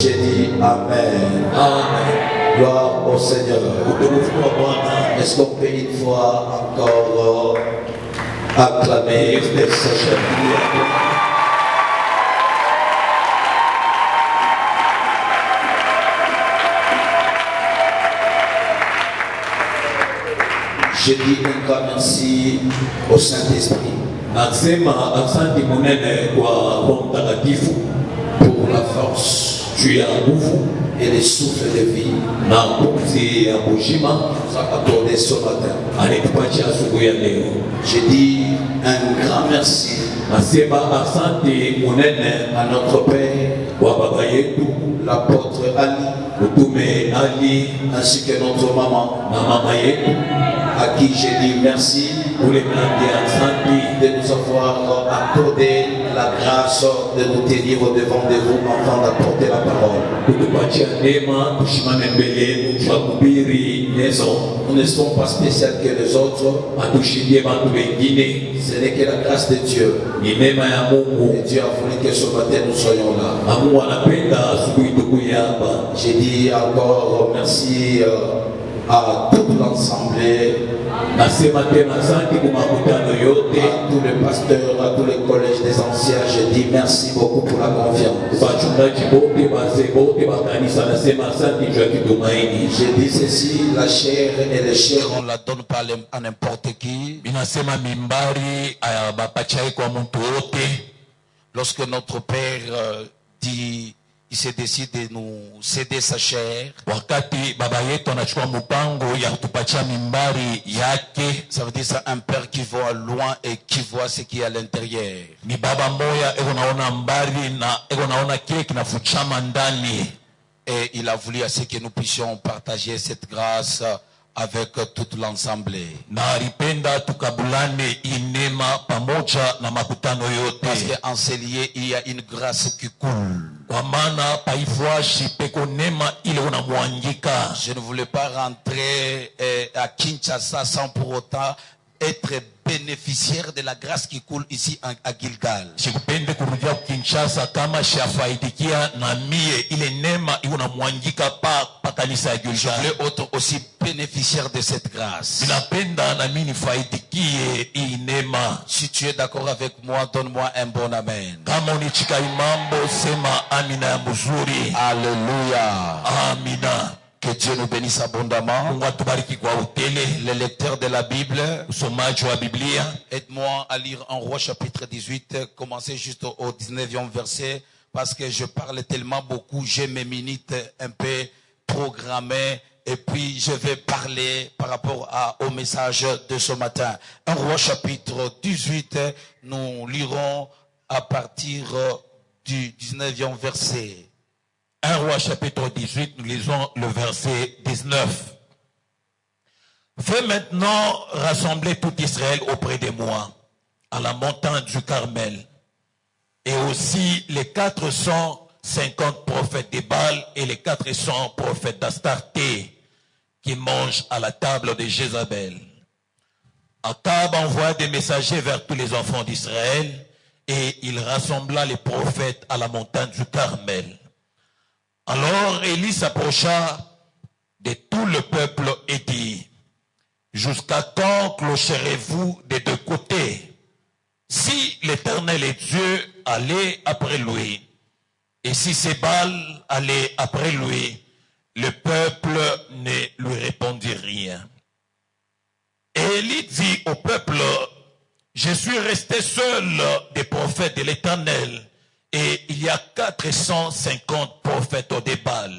J'ai dit Amen. Amen. Gloire au Seigneur. Est-ce qu'on peut une fois encore acclamer le Seigneur? Je dis un grand merci au Saint-Esprit pour la force et les souffles de vie nous a accordé ce matin. Je dis un grand merci à notre Père, l'apôtre Ali, ainsi que notre maman, à qui je dis merci de nous avoir accordé la grâce de nous tenir au devant de vous afin d'apporter la parole. Nous ne sommes pas spéciaux que les autres. Ce n'est que la grâce de Dieu. Et Dieu a voulu que ce matin nous soyons là. J'ai dit encore merci à toute l'Assemblée, à tous les pasteurs, à tous les collèges des anciens. Je dis merci beaucoup pour la confiance. Je dis ceci, la chair et les chairs, on ne la donne pas à n'importe qui. Lorsque notre Père dit, il s'est décidé de nous céder sa chair. Ça veut dire c'est un père qui voit loin et qui voit ce qui est à l'intérieur. Et il a voulu à ce que nous puissions partager cette grâce avec toute l'Assemblée. Parce qu'en ces lieux, il y a une grâce qui coule. Je ne voulais pas rentrer à Kinshasa sans pour autant être bénéficiaire de la grâce qui coule ici à Gilgal. Je voulais être aussi bénéficiaire de cette grâce. Si tu es d'accord avec moi, donne-moi un bon amen. Alléluia. Amina. Que Dieu nous bénisse abondamment. Les lecteurs de la Bible, aide-moi à lire en Roi chapitre 18, commencez juste au 19e verset, parce que je parle tellement beaucoup, j'ai mes minutes un peu programmées, et puis je vais parler par rapport au message de ce matin. En Roi chapitre 18, nous lirons à partir du 19e verset. 1 Roi chapitre 18, nous lisons le verset 19. Fais maintenant rassembler tout Israël auprès de moi, à la montagne du Carmel, et aussi les 450 prophètes de Baal et les 400 prophètes d'Astarté qui mangent à la table de Jézabel. Akab envoya des messagers vers tous les enfants d'Israël, et il rassembla les prophètes à la montagne du Carmel. Alors Élie s'approcha de tout le peuple et dit: jusqu'à quand clocherez-vous des deux côtés? Si l'Éternel est Dieu, allez après lui. Et si c'est Baal, allez après lui. Le peuple ne lui répondit rien. Et Élie dit au peuple: je suis resté seul des prophètes de l'Éternel. Et il y a 450 prophètes au Baal.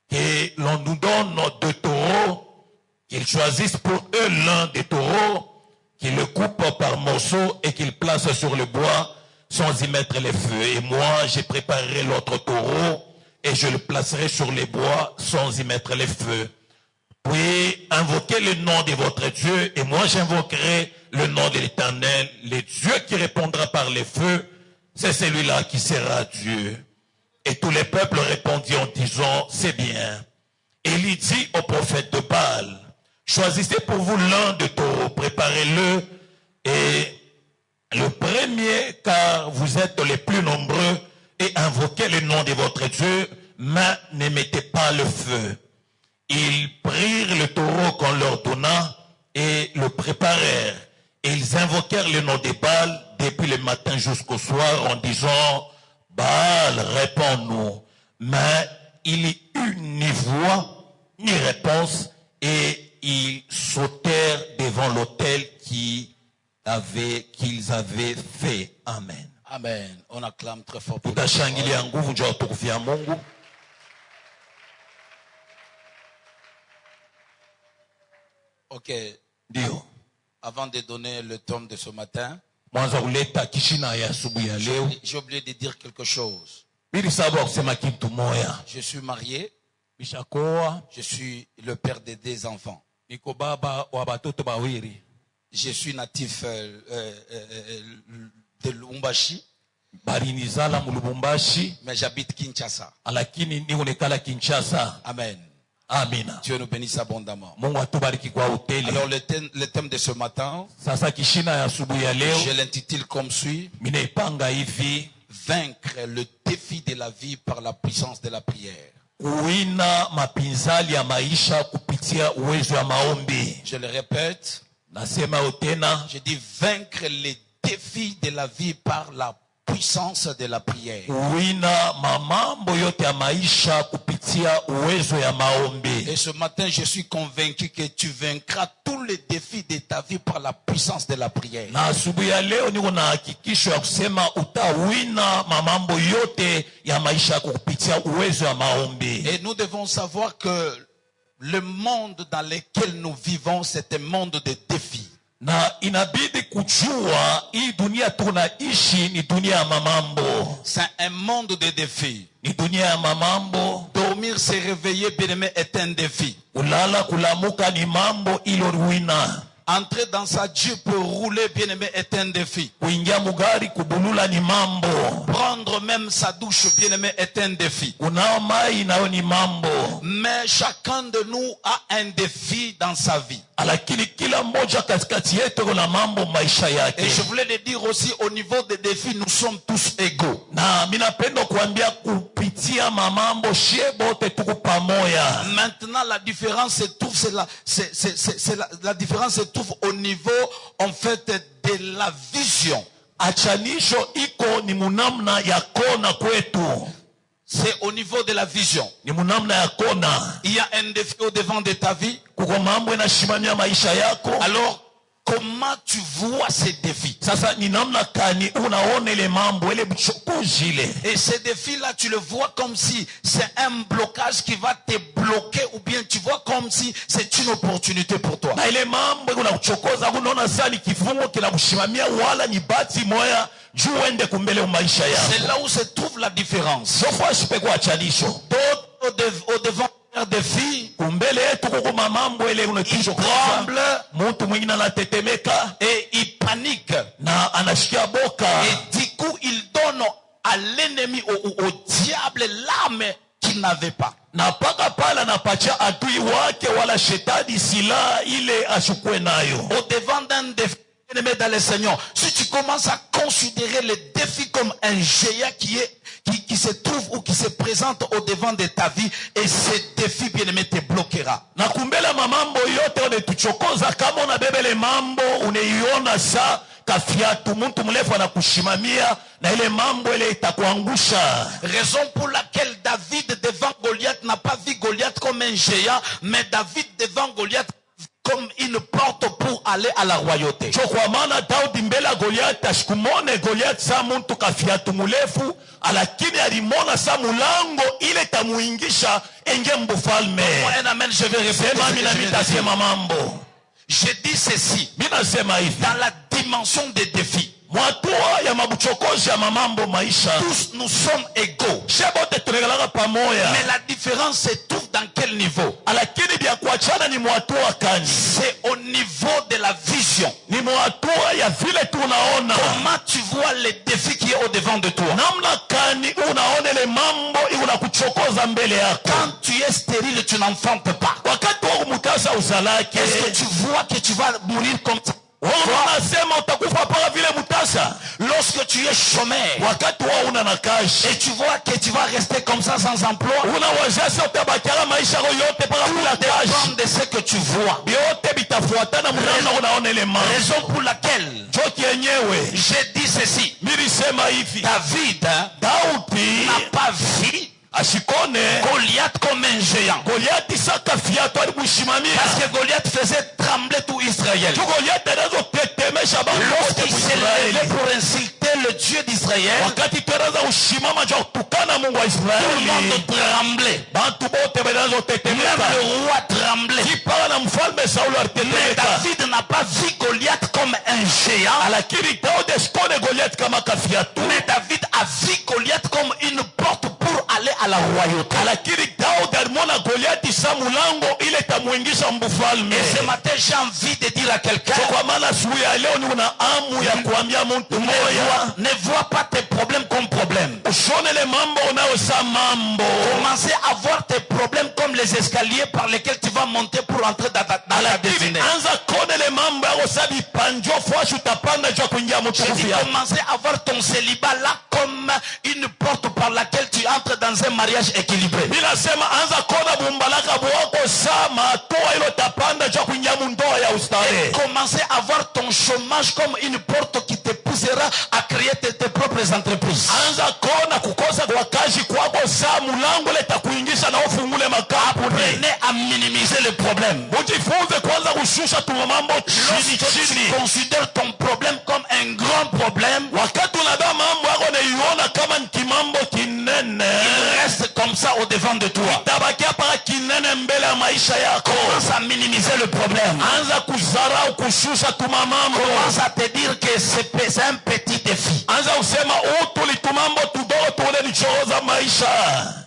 Et l'on nous donne 2 taureaux, qu'ils choisissent pour eux l'un des taureaux, qu'ils le coupent par morceaux et qu'ils placent sur le bois sans y mettre les feux. Et moi, je préparerai l'autre taureau et je le placerai sur les bois sans y mettre les feux. Puis invoquez le nom de votre Dieu et moi j'invoquerai le nom de l'Éternel. Le Dieu qui répondra par les feux, c'est celui-là qui sera Dieu. Et tous les peuples répondirent en disant: c'est bien. Élie dit au prophète de Baal: choisissez pour vous l'un de taureaux, préparez-le, et le premier, car vous êtes les plus nombreux, et invoquez le nom de votre Dieu, mais ne mettaient pas le feu. Ils prirent le taureau qu'on leur donna et le préparèrent. Et ils invoquèrent le nom de Baal depuis le matin jusqu'au soir en disant, Baal, réponds-nous. Mais il n'y eut ni voix, ni réponse, et ils sautèrent devant l'autel qu'ils avaient fait. Amen. Amen. On acclame très fort pour Tutashangilia nguvu njoo tukufia Mungu. Ok. Ndio. Avant de donner le thème de ce matin, Mwanza kuleta kishina ya asubuhi ya leo. j'ai oublié de dire quelque chose. Bili sababu kusema kitu moya. Je suis marié. Bishakoa. Je suis le père de 2 enfants. Niko baba wa batoto bawili. Je suis natif de Lubumbashi. Balinizala mu Lubumbashi. Mais j'habite Kinshasa. Lakini niko nekala Kinshasa. Amen. Amina. Dieu nous bénisse abondamment. Mungu atubariki kwa hoteli. Alors le thème de ce matin, Sasa kishina ya asubuhi ya leo. je l'intitule comme suit. Minaipanga hivi. Vaincre le défi de la vie par la puissance de la prière. Kuwina mapinzali ya maisha kupitia uwezo wa maombi. Je le répète. Nasema tena. Je dis vaincre les défis de la vie par la puissance de la prière. Kuwina mamambo yote ya maisha kupitia uwezo ya maombi. Et ce matin, je suis convaincu que tu vaincras tous les défis de ta vie par la puissance de la prière. Na asubuhi ya leo niko na hakikisho ya kusema utawina mamambo yote ya maisha yako kupitia uwezo ya maombi. Et nous devons savoir que le monde dans lequel nous vivons, c'est un monde de défis. Na inabidi kujua hii dunia tunaishi ni dunia ya mamambo. C'est un monde de défis. Ni dunia ya mamambo. Dormir, se réveiller, bien-aimé, est un défi. Kulala kulamuka ni mambo iloruina. Entrer dans sa Jeep pour rouler, bien-aimé, est un défi. Kuingia mugari kubulula ni mambo. Prendre même sa douche, bien-aimé, est un défi. Kunao mai nayo ni mambo. Mais chacun de nous a un défi dans sa vie. Lakini kila mmoja katikati yetu kuna mambo maisha yake. Et je voulais le dire aussi, au niveau des défis, nous sommes tous égaux. Na minapenda kuambia kupitia mamambo shebote tuko pamoja. Maintenant la différence se trouve la différence se trouve au niveau en fait de la vision. Achanisho iko ni munamna ya kona kwetu. C'est au niveau de la vision. Ni munamna ya kona. Il y a un défi au devant de ta vie. Kuko mambo yanashimamia maisha yako. Alors comment tu vois ces défis? Sasa ni namna kani unaona ile mambo ile mchokozi ile. Et ces défis là tu le vois comme si c'est un blocage qui va te bloquer ou bien tu vois comme si c'est une opportunité pour toi. Na ile mambo unakuchokoza unaona sasa ni kifungo kinakushimamia wala ni bati moya juu uende kumbele maisha yako. C'est là où se trouve la différence. Sofwa shipekwa achanisho. Au devant des filles, kumbele yetu kuko mamambo ile unatisho tremble, mtu mwingine anatetemeka et il panique na anashikia boka et du coup il donne à l'ennemi au diable l'arme qu'il n'avait pas. Na paka pala napacha adui wake wala shetani sila ile ashukwe nayo. Au devant d'un défi, bien-aimé dans le Seigneur, si tu commences à considérer le défi comme un géant qui se trouve ou qui se présente au devant de ta vie, et ce défi, bien-aimé, te bloquera. Na kumbela mamambo yote unetuchokoza kama unabebele mambo uneiona sa kafiatu mtu mrefu anakushimamia na ile mambo ile itakuangusha. Raison pour laquelle David devant Goliath n'a pas vu Goliath comme un géant, mais David devant Goliath comme une porte pour aller à la royauté. Kwa maana Daudi mbele Goliath ashikumone Goliath sa mtu kafiatu mrefu lakini alimona sa mulango ile tamuingisha enge mbufalme. Amen, je vais répéter. Mambo. Je dis ceci. Dans la dimension des défis, tous nous sommes égaux. Mais la différence se trouve dans quel niveau? C'est au niveau de la vision. Comment tu vois les défis qui est au devant de toi? Quand tu es stérile, tu n'enfantes pas. Est-ce que tu vois que tu vas mourir comme ça? Lorsque tu es chômeur et tu vois que tu vas rester comme ça sans emploi, tout dépend de ce que tu vois. Raison pour laquelle j'ai dit ceci. David n'a pas vu Goliath comme un géant. Parce que Goliath faisait trembler tout Israël. Lorsqu'il s'est levé pour insulter le Dieu d'Israël, tout le monde tremblait. Même le roi tremblait. Mais David n'a pas vu Goliath comme un géant. Mais David a vu Goliath comme une porte pour aller à la royauté. Et ce matin j'ai envie de dire à quelqu'un, ne vois pas tes problèmes comme problèmes. Commencez à voir tes problèmes comme les escaliers par lesquels tu vas monter pour entrer dans la destinée. Commencez à voir ton célibat là comme une porte par laquelle tu entres dans un mariage équilibré. Et commencez à voir ton chômage comme une porte qui te poussera à créer tes propres entreprises. Apprenez à minimiser les problèmes. Lorsque tu considères ton problème comme un grand problème, il reste comme ça au devant de toi. Commence à minimiser le problème. Commence à te dire que c'est un petit défi.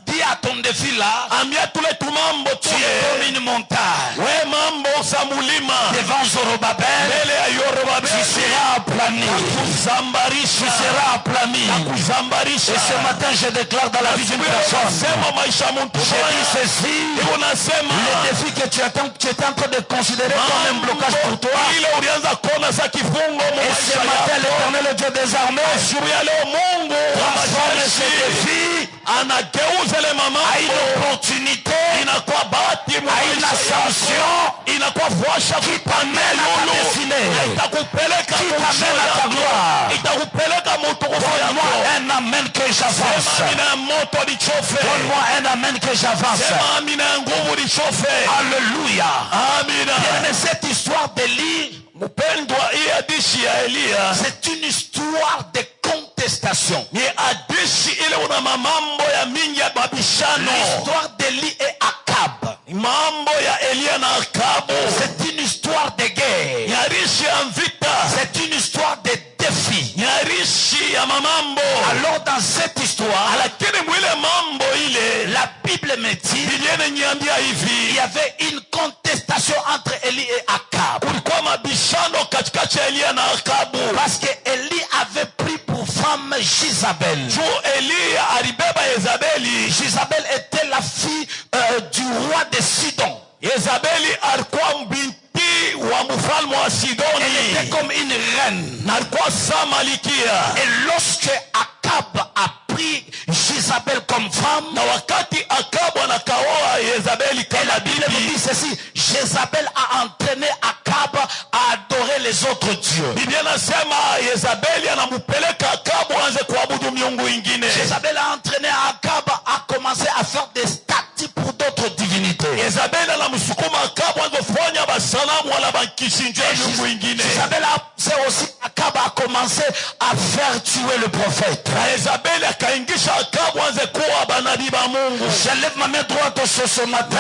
Dis à ton défi là, tu es comme une montagne. Devant Zorobabel, tu seras aplani. Tu seras aplani. Et ce matin je déclare dans la vie d'une personne, je dis ceci, le défi que tu es en train de considérer comme un blocage pour toi, et ce matin l'Éternel Dieu des armées transforme ce défi à une opportunité, à une ascension qui t'amène à ta destinée, qui t'amène à ta gloire. Donne-moi un amen que j'avance. Donne-moi un amen que j'avance. Alléluia. Bien, cette histoire d'Élie, c'est une histoire de contestation. L'histoire d'Élie et Akab, c'est une histoire de guerre. C'est une histoire de défi. Alors dans cette histoire, la Bible me dit, il y avait une contestation entre Élie et Akab. Parce que Élie avait pris pour femme Jézabel. Jézabel était la fille du roi de Sidon. Elle était comme une reine. Et lorsque Akab a pris Jézabel comme femme, et la Bible dit ceci, Jézabel a entraîné Akab à adorer les autres dieux. Jézabel a entraîné Akab à commencer à faire des statues pour d'autres divinités. Jézabel c'est aussi Akab a commencé à faire tuer le prophète. Je lève ma main droite ce matin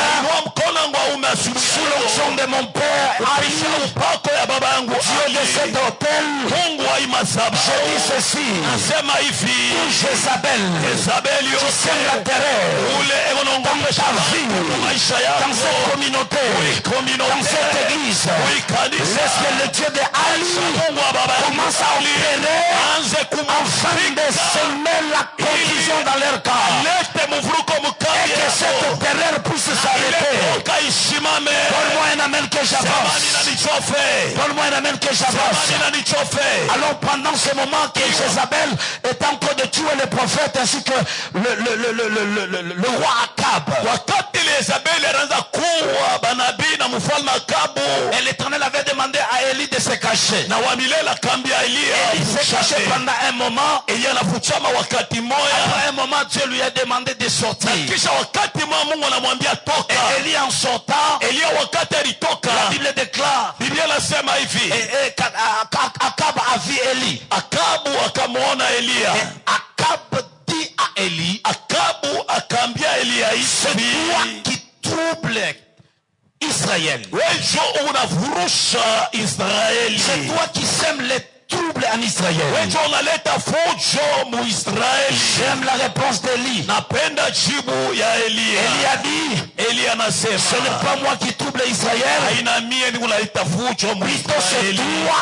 sous l'onction de mon père Dieu de cet hôtel. Je dis ceci, Jézabel, tu sèmes la terreur dans ta vie, dans cette communauté, dans cette église. Laisse que le Dieu de Ali commence à opérer afin de semer la confusion dans leur cœur, et que cette terreur puisse s'arrêter. Donne-moi un amen amen que j'avance. Donne-moi un amen que j'avance. Alors pendant ce moment que Jézabel est en train de tuer les prophètes ainsi que le roi Akab. Et l'Éternel avait demandé à Élie de se cacher. Élie s'est caché pendant un moment. Après un moment, Dieu lui a demandé de sortir. Et Élie en sortant, la Bible déclare, Akab a vu Élie. Akab dit à Élie, c'est toi qui trouble Israël. C'est toi qui sèmes les troubles en Israël. J'aime la réponse d'Élie. Élie a dit, ce n'est pas moi qui trouble Israël. Plutôt c'est toi,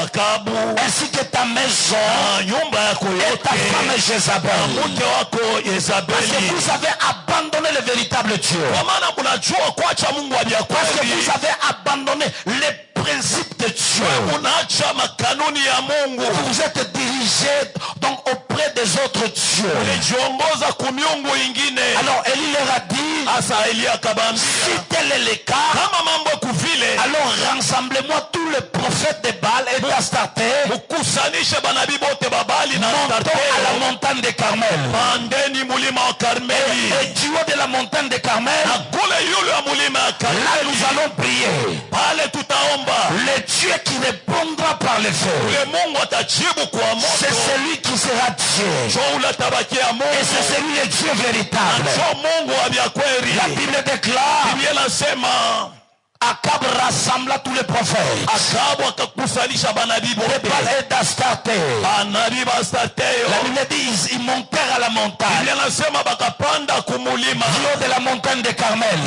Akab, ainsi que ta maison et ta femme Jézabel. Parce que vous avez abandonné le véritable Dieu. Parce que vous avez abandonné les principes de Dieu. Vous êtes dirigé donc auprès des autres dieux. Alors Élie leur a dit, si tel est le cas, alors rassemblez-moi tous les prophètes de Baal et d'Astarté, montons à la montagne de Carmel. Et du haut de la montagne de Carmel, là nous allons prier. Le Dieu qui répondra par le feu, c'est celui qui sera Dieu. Et c'est celui le Dieu véritable. La Bible déclare, Akab rassembla tous les prophètes de Baal et d'Astarté. La Bible dit ils montèrent à la montagne, du haut de la montagne de Carmel.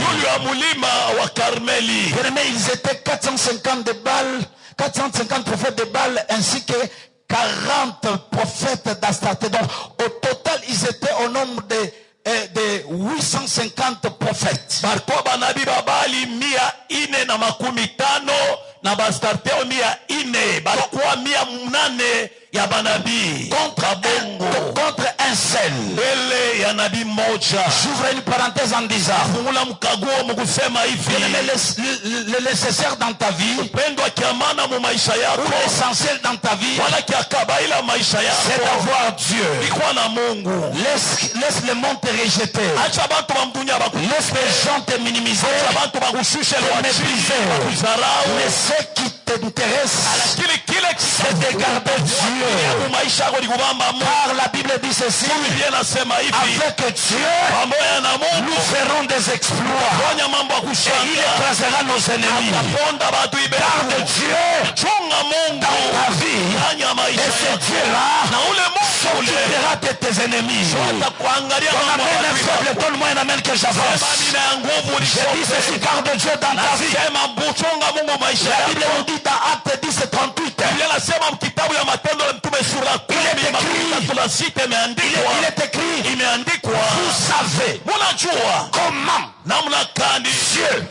Ils étaient 450 de Baal, 450 prophètes de Baal ainsi que 40 prophètes d'Astarté. Donc au total ils étaient au nombre de 850 prophètes. Contre un seul. J'ouvre une parenthèse en disant, le nécessaire dans ta vie, ou l'essentiel dans ta vie, c'est d'avoir Dieu. Laisse le monde te rejeter. Laisse les gens te minimiser, te mépriser. Mais ce qui t'intéresse, c'est de garder Dieu. Car la Bible dit ceci, avec Dieu, nous ferons des exploits. Et il écrasera nos ennemis. Garde Dieu dans ta vie. Et ce Dieu-là s'occupera de tes ennemis. Ton amen est faible, donne-moi un amen que j'avance. Je dis ceci, garde Dieu dans ta vie. La Bible nous dit dans Acte 10:38. Il est écrit, vous savez comment Dieu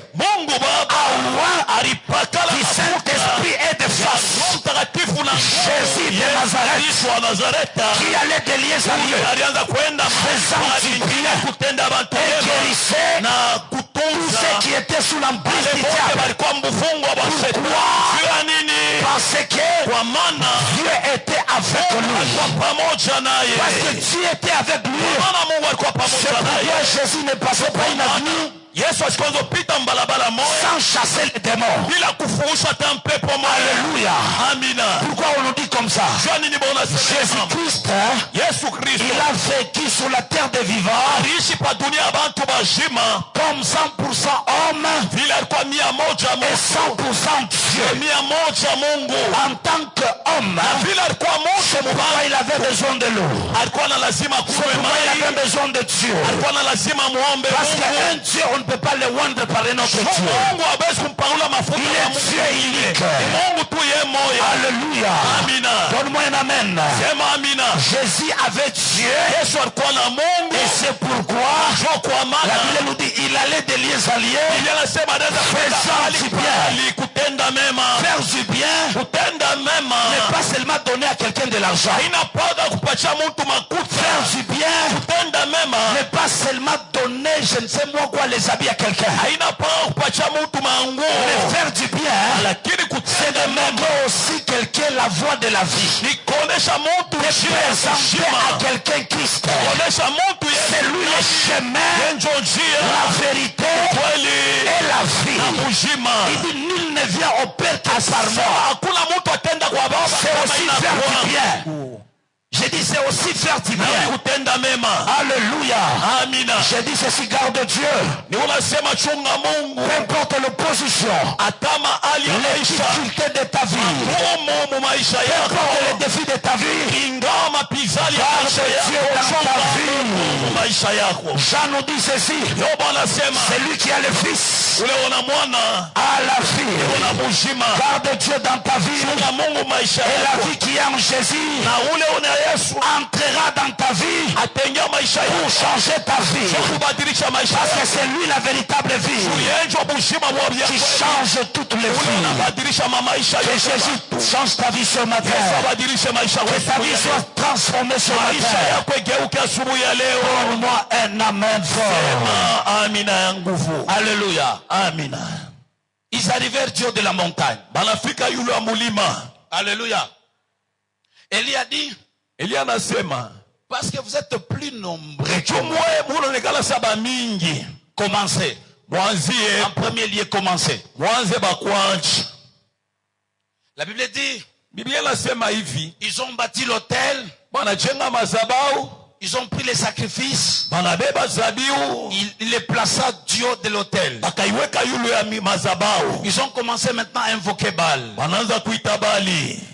du Saint-Esprit et de force, Jésus de Nazareth, qui allait de lieu à lieu, faisant du bien et guérissait tous ceux qui étaient sous l'emprise du diable. Pourquoi? Parce que Dieu était avec lui. Parce que Dieu était avec lui. C'est pourquoi Jésus ne passait pas une avenue sans chasser les démons. Alléluia. Pourquoi on nous dit comme ça? Jésus-Christ, il a vécu sur la terre des vivants comme 100% homme et 100% Dieu. En tant qu'homme, c'est pourquoi il avait besoin de l'eau. C'est pourquoi il avait besoin de Dieu. Parce qu'un Dieu, on ne peut pas le rendre par un autre Dieu. Il est Dieu unique. Alléluia. amina. Donne-moi un amen. Sema amina. Jésus avait Dieu. Yesu alikuwa na Mungu. Et c'est pourquoi la Bible nous dit il allait de lieux en lieux. Biblia inasema anaweza Faisant du bien. kutenda mema. Faire du bien. Kutenda mema. Ne pas seulement donner à quelqu'un de l'argent. Hainapaka kupatia mtu makuta. Faire du bien. Kutenda mema. Ne pas seulement donner je ne sais moi quoi les habits à quelqu'un. Hainapaka kupatia mtu manguo. Mais faire du bien. Lakini c'est de montrer aussi quelqu'un la voie de la vie. Ni kuonesha mtu présenter à quelqu'un Christ. Kuonesha mtu c'est lui le chemin, la vérité et la vie. Il dit nul ne vient au Père qu'à par moi. C'est aussi faire du bien. J'ai dit c'est aussi faire du bien. Alléluia. Amina. J'ai dit ceci, garde Dieu. Peu importe l'opposition, les difficultés de ta vie, peu importe les défis de ta vie, garde Dieu dans ta vie. Jean nous dit ceci, c'est lui qui a le Fils à la fille. Garde Dieu dans ta vie et la vie qui est en Jésus entrera dans ta vie pour changer ta vie, parce que c'est lui la véritable vie qui change toutes les vies. Que Jésus change ta vie ce matin, que ta vie soit transformée ce matin. Donne-moi un amen fort. Alléluia. Amina. Ils arrivèrent du haut de la montagne. Alléluia. Élie a dit, parce que vous êtes plus nombreux, commencez. En premier lieu, commencez. La Bible dit, ils ont bâti l'autel, ils ont pris les sacrifices, il les plaça du haut de l'autel. Ils ont commencé maintenant à invoquer Baal.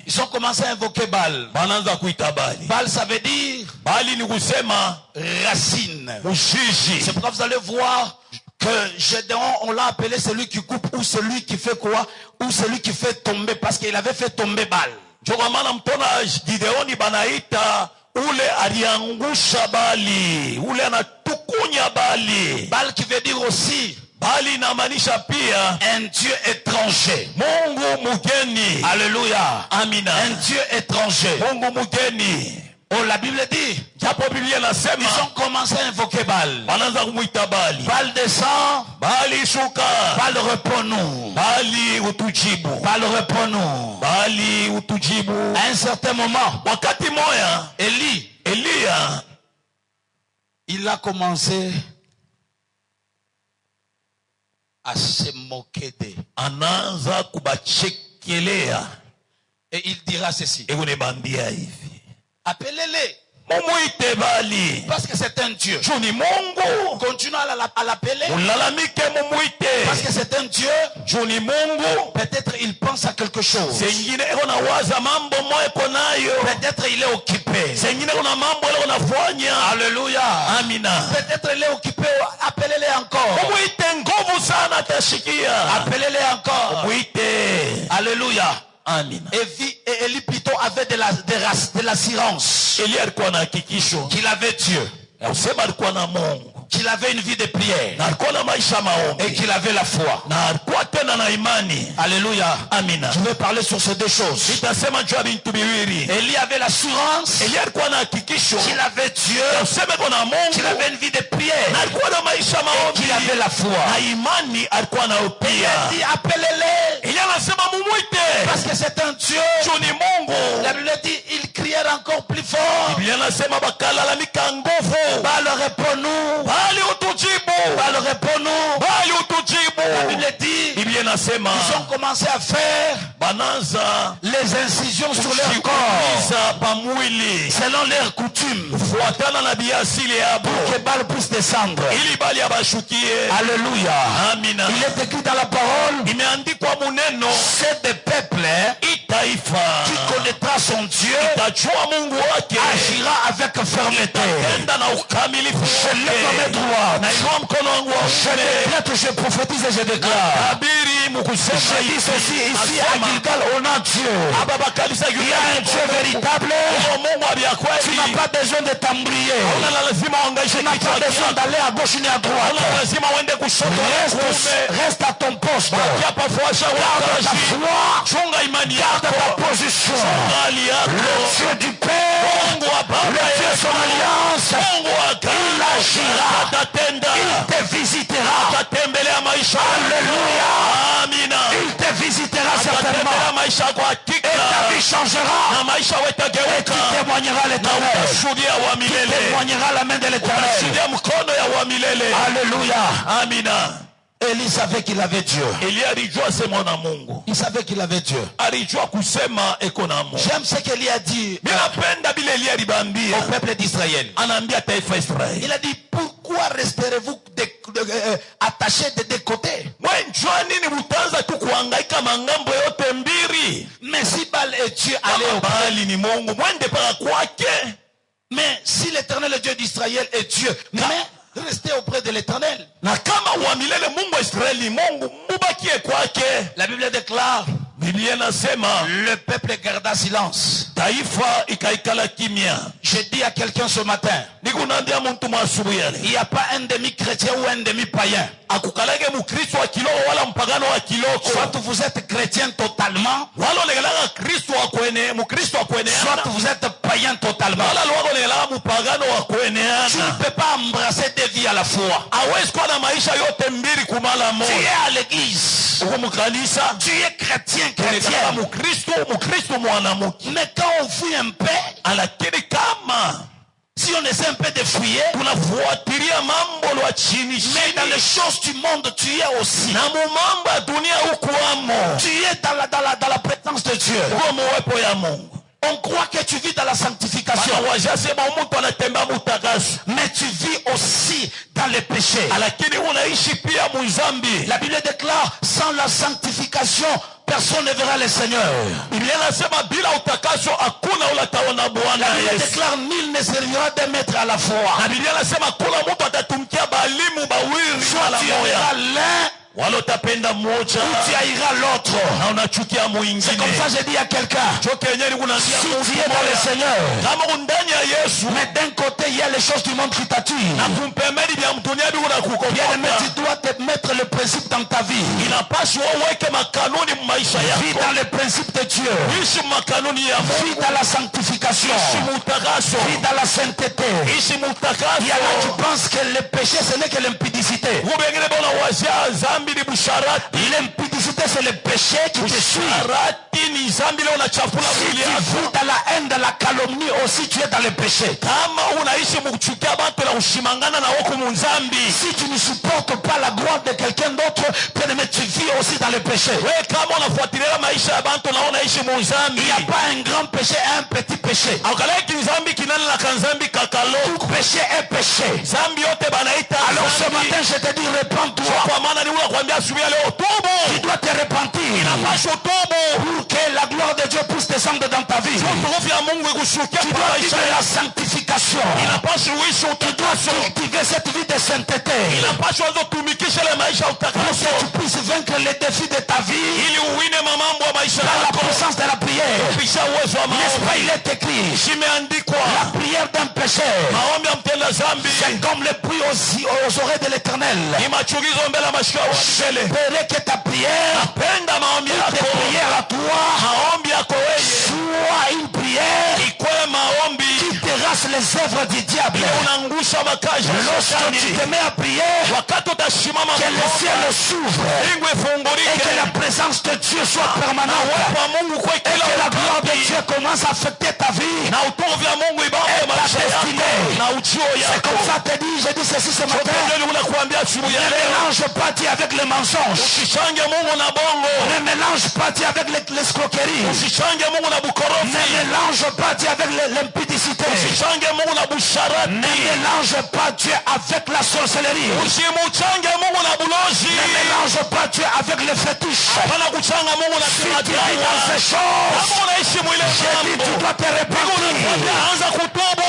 Ils ont commencé à invoquer Baal. Baal, ça veut dire racine. C'est pourquoi vous allez voir que Gédéon, on l'a appelé celui qui coupe, ou celui qui fait quoi, ou celui qui fait tomber, parce qu'il avait fait tomber Baal. Ule aliangusha Bali, ule anatukunya Bali. Baal qui veut dire aussi, Bali inamaanisha pia un Dieu étranger. Mungu mugeni. Alléluia. Amina. Un Dieu étranger. Mungu mugeni. Oh, la Bible dit, ils ont commencé à invoquer Baal. Baal descend, Bali shuka, Baal répond-nous, Bali utujibu, Baal répond-nous, Bali utujibu. À un certain moment, wakati moya, Elia, il a commencé à se moquer d'eux. Anaanza kubachekelea. Et il dira ceci. Appelez-les. Parce que c'est un Dieu. Continue à l'appeler. Parce que c'est un Dieu. Peut-être il pense à quelque chose. Peut-être il est occupé. Alléluia. Peut-être il est occupé. Appelez-les encore. Appelez-les encore. Alléluia. Et Élie plutôt avait de l'assurance qu'il avait Dieu, qu'il avait une vie de prière et qu'il avait la foi. Alléluia. Amina. Je vais parler sur ces deux choses. Élie avait l'assurance qu'il avait Dieu, qu'il avait une vie de prière et qu'il avait la foi. Il a dit appelez-les parce que c'est un Dieu. La Bible dit ils crièrent encore plus fort. Baal répond-nous. Baal répond-nous. La Bible dit ils ont commencé à faire les incisions sur leur corps selon leurs coutumes pour que Baal puisse descendre. Alléluia. Il est écrit dans la parole, c'est des peuples qui connaîtra son Dieu agira avec fermeté. Je lève ma main droite, je prophétise et je déclare. Je dis ceci ici à Gilgal, on a Dieu. Il y a un Dieu véritable. Tu n'as pas besoin de t'embrouiller. Tu n'as pas besoin d'aller à gauche ni à droite. Reste à ton poste. Garde ta foi. Garde ta position. Le Dieu du Père, le Dieu de son alliance, il agira. Il te visitera. Alléluia. Il te visitera certainement. Et ta vie changera. Et tu témoigneras l'Éternel. Tu témoigneras la main de l'Éternel. Alléluia. Amina. Élie savait qu'il avait Dieu. Il savait qu'il avait Dieu. J'aime ce qu'Élie a dit au peuple d'Israël. Il a dit, pourquoi resterez-vous attachés des deux côtés? Mais si Baal et Dieu allaient mais si l'Éternel est Dieu d'Israël est Dieu, mais restez auprès de l'Éternel. La Bible déclare, le peuple garda silence. Je dis à quelqu'un ce matin, il n'y a pas un demi-chrétien ou un demi-païen. Soit vous êtes chrétien totalement, soit vous êtes païen totalement. Tu ne peux pas embrasser des vies à la fois. Tu es à l'église, tu es chrétien. Mais quand on fouille un peu, si on essaie un peu de fouiller, mais dans les choses du monde, tu es aussi. Tu es dans la présence de Dieu. On croit que tu vis dans la sanctification, mais tu vis aussi dans les péchés. La Bible déclare, sans la sanctification, personne ne verra le Seigneur. La Bible déclare, nul ne servira d'un maître à la fois. Soit tu verras l'un, ou tu haïras l'autre. C'est comme ça que j'ai dit à quelqu'un, si tu es dans le Seigneur, mais d'un côté il y a les choses du monde qui t'attirent, tu dois te mettre le principe dans ta vie. Vis dans le principe de Dieu. Vis dans la sanctification. Vis dans la sainteté. Il y a là qui pensent que le péché ce n'est que l'impudicité. L'impudicité c'est le péché qui te suit. Si tu vis dans la haine, dans la calomnie aussi, tu es dans le péché. Si tu ne supportes pas la gloire de quelqu'un d'autre, tu vis aussi dans le péché. Il n'y a pas un grand péché et un petit péché. Tout péché est péché. Alors ce matin je te dis, répands-toi. Tu dois te repentir pour que la gloire de Dieu puisse descendre dans ta vie. Tu dois vivre la sanctification. Tu dois cultiver cette vie de sainteté pour que tu puisses vaincre les défis de ta vie dans la puissance de la prière. N'est-ce pas, il est écrit, la prière d'un pécheur c'est comme le bruit aux oreilles de l'Éternel. J'espérais que ta prière, tes prières à toi, soit une prière qui terrasse les œuvres du diable. Lorsque tu te mets à prier, que le ciel s'ouvre et que la présence de Dieu soit permanente et que la gloire de Dieu commence à affecter ta vie et ta destinée. C'est comme ça que je dis ceci ce matin. Ne mélange pas Dieu avec les mensonges. Ne mélange pas Dieu avec l'escroquerie. Ne mélange pas Dieu avec l'impudicité. Ne mélange pas Dieu avec la sorcellerie. Ne mélange pas Dieu avec les fétiches. Si tu vis dans ces choses, j'ai dit tu dois te repentir.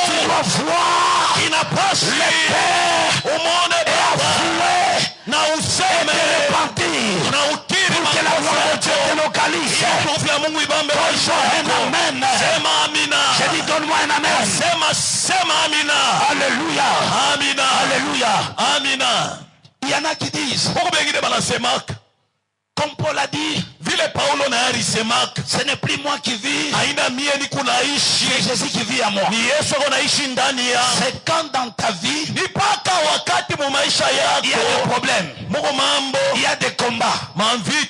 Tu dois voir le Père et avouer et te repentir pour que la gloire de Dieu te localise. vitalise. Donne-moi un amen. J'ai dit donne-moi un amen. Alléluia. Alléluia. Il y en a qui disent, comme Paul a dit, ce n'est plus moi qui vis, c'est Jésus qui vit à moi. C'est quand dans ta vie, il y a des problèmes, il y a des combats, il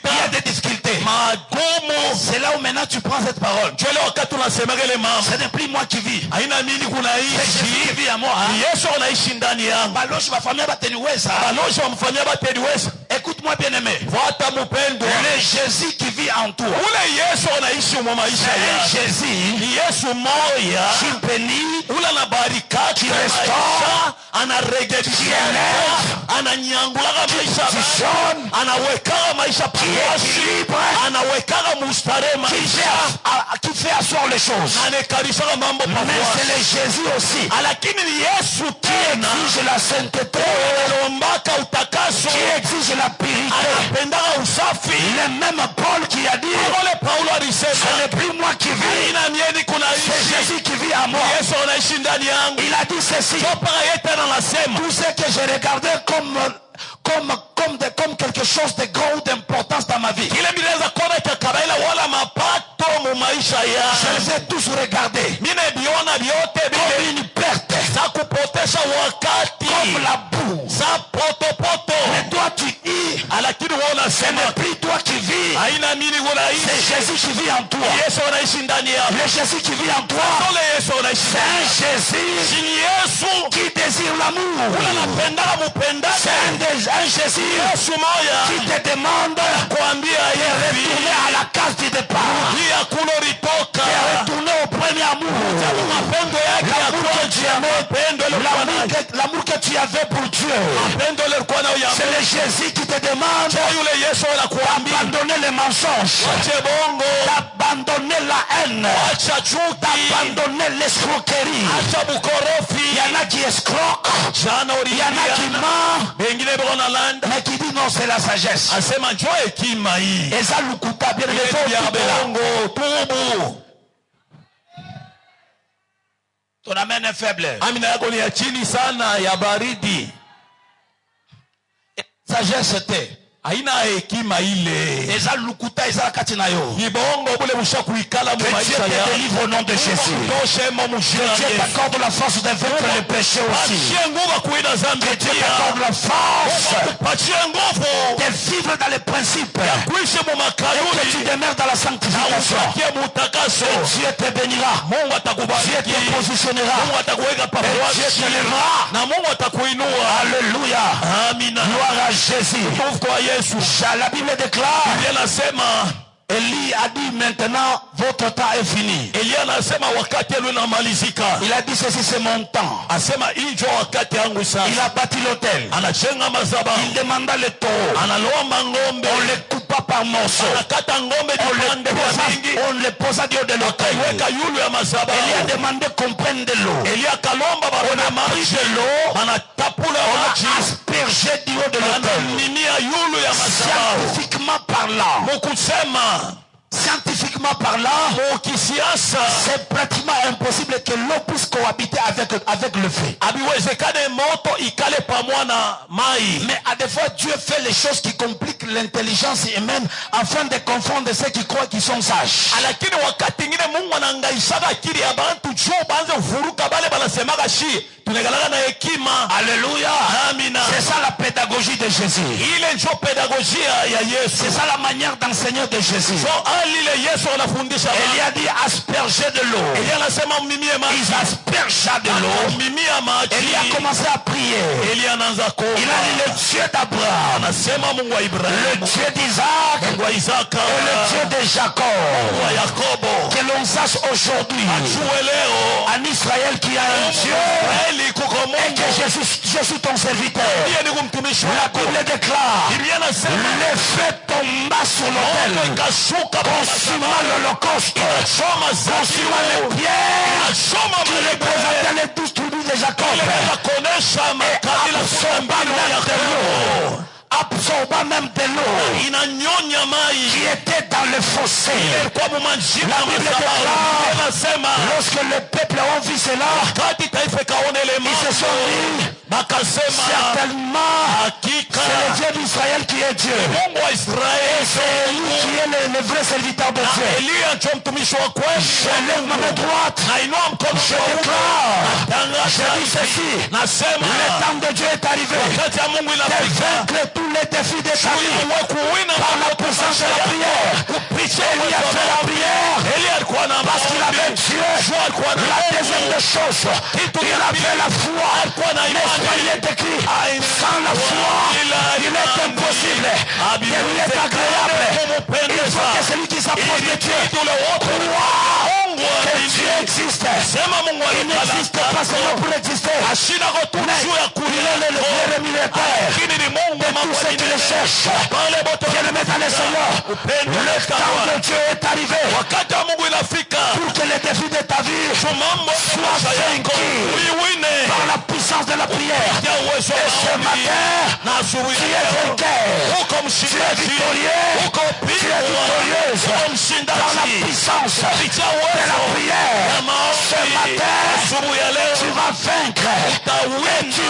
y a des difficultés. C'est là où maintenant tu prends cette parole. Ce n'est plus moi qui vis, c'est Jésus qui vit à moi. Écoute-moi bien aimé. Le Jésus qui vit en toi, c'est un Jésus qui bénit, qui restaure, qui élève, qui équilibre, qui fait asseoir les choses. Mais c'est le Jésus aussi qui exige la sainteté, qui exige la purité. Le même Paul qui a dit, ce n'est plus moi qui vis, c'est Jésus qui vit à moi. Il a dit ceci, tout ce que j'ai regardé comme quelque chose de grand ou d'importance dans ma vie, je les ai tous regardés comme une perte, comme la boue. Mais toi tu dis, ce n'est plus toi qui vis, c'est Jésus qui vit en toi. Le Jésus qui vit en toi, c'est un Jésus qui désire l'amour. C'est un Jésus qui te demande de retourner à la case du départ, de retourner au premier amour, l'amour que tu avais pour Dieu. C'est le Jésus qui te demande d'abandonner les mensonges, d'abandonner la haine, d'abandonner l'escroquerie. Il y en a qui escroquent, il y en a qui mentent, mais qui dit non, c'est la sagesse. Et ça nous coûte bien les ton amen est faible. Sagesse c'était aina hekima ile eza lukuta eza kati na yo ibongo bule bushakuikala mu maisha ya délivre au nom de Jésus. Dieu t'accorde la force de vaincre le péché aussi. Dieu t'accorde la force de vivre dans les principes et que tu demeures dans la sanctification. Dieu te bénira, Dieu te positionnera, Dieu te lèvera. Alléluia. Gloire à Jésus. La Bible déclare, Élie a dit maintenant votre temps est fini. Il a dit ceci, c'est mon temps. Il a bâti l'autel, il demanda le taureau, on les coupa par morceaux, on les posa du haut de l'autel. Élie a demandé qu'on prenne de l'eau, on a pris de l'eau, on a aspergé du haut de l'autel. Scientifiquement parlant, c'est pratiquement impossible que l'eau puisse cohabiter avec le feu. Mais à des fois, Dieu fait les choses qui compliquent l'intelligence humaine afin de confondre ceux qui croient qu'ils sont sages. Alléluia. C'est ça la pédagogie de Jésus. C'est ça la manière d'enseigner de Jésus. Il a dit asperger de l'eau. Il aspergea de l'eau. Il a commencé à prier. Il a dit le Dieu d'Abraham, le Dieu d'Isaac et le Dieu de Jacob. Que l'on sache aujourd'hui en Israël qu'il y a un Dieu et que je suis ton serviteur. La Bible déclare, le feu tomba sur l'autel, consumant l'holocauste, consumant les pierres qui représentaient les 12 tribus de Jacob, et absorbant de l'eau. absorba même de l'eau qui était dans le fossé. La Bible déclare, lorsque le peuple a vu cela, ils se sont dit, certainement, c'est le Dieu d'Israël qui est Dieu. Et c'est lui qui est le vrai serviteur de Dieu. Je lève ma main droite, je déclare, je dis ceci, le temps de Dieu est arrivé de vaincre tous les défis de ta vie par la puissance de la prière. Élie a fait la prière parce qu'il avait Dieu. La deuxième des choses, il avait la foi. N'est-ce pas, il est écrit, sans la foi, il est impossible de lui être agréable. Il faut que celui qui s'approche de Dieu croit que Dieu existe. Il n'existe pas seulement pour exister, mais il est le vrai militaire de tous ceux qui le cherchent. Bien-aimé dans le Seigneur, le temps de Dieu est arrivé pour que les défis de ta vie soient vaincus par la puissance de la prière. Et ce matin, tu es vainqueur, tu es victorieux, tu es victorieuse dans la puissance de la prière. Ce matin, tu vas vaincre et tu